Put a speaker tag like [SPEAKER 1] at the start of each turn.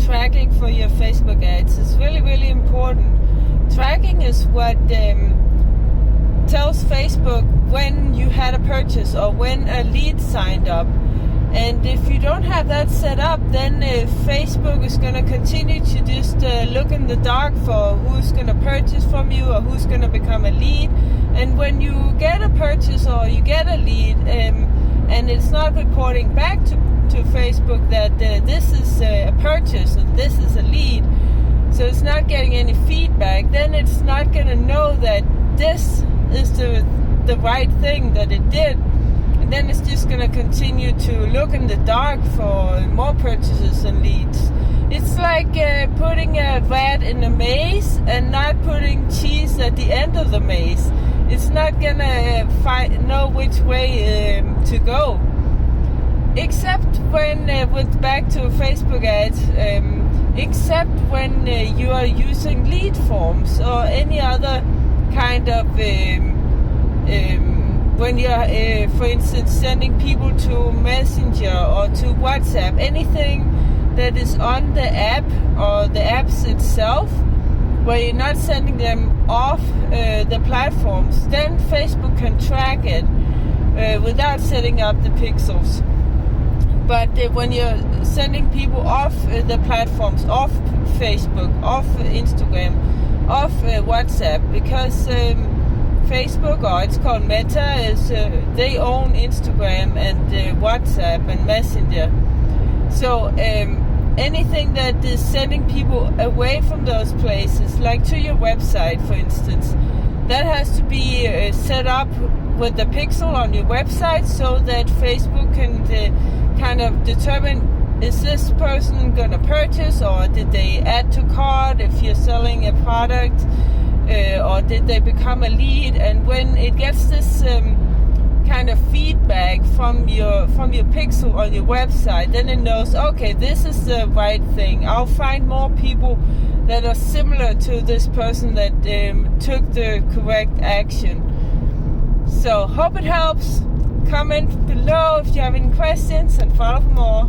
[SPEAKER 1] tracking for your Facebook ads is really, really important. Tracking is what tells Facebook when you had a purchase or when a lead signed up. And if you don't have that set up, then Facebook is going to continue to just look in the dark for who's going to purchase from you or who's going to become a lead. And when you get a purchase or you get a lead and it's not reporting back to Facebook that this is a purchase or this is a lead, so it's not getting any feedback, then it's not going to know that this is the right thing that it did. And then it's just going to continue to look in the dark for more purchases and leads. It's like putting a rat in a maze and not putting cheese at the end of the maze. It's not going to know which way to go. Except when, with back to Facebook ads, except when you are using lead forms or any other kind of when you're, for instance, sending people to Messenger or to WhatsApp, anything that is on the app or the apps itself, where you're not sending them off the platforms, then Facebook can track it without setting up the pixels. But when you're sending people off the platforms, off Facebook, off Instagram, off WhatsApp, because Facebook, or it's called Meta, is they own Instagram and WhatsApp and Messenger. So anything that is sending people away from those places, like to your website, for instance, that has to be set up with the pixel on your website so that Facebook can kind of determine, is this person going to purchase, or did they add to cart if you're selling a product, or did they become a lead? And when it gets this kind of feedback from your pixel on your website, then it knows, okay, this is the right thing. I'll find more people that are similar to this person that took the correct action. So hope it helps. Comment below if you have any questions and follow for more.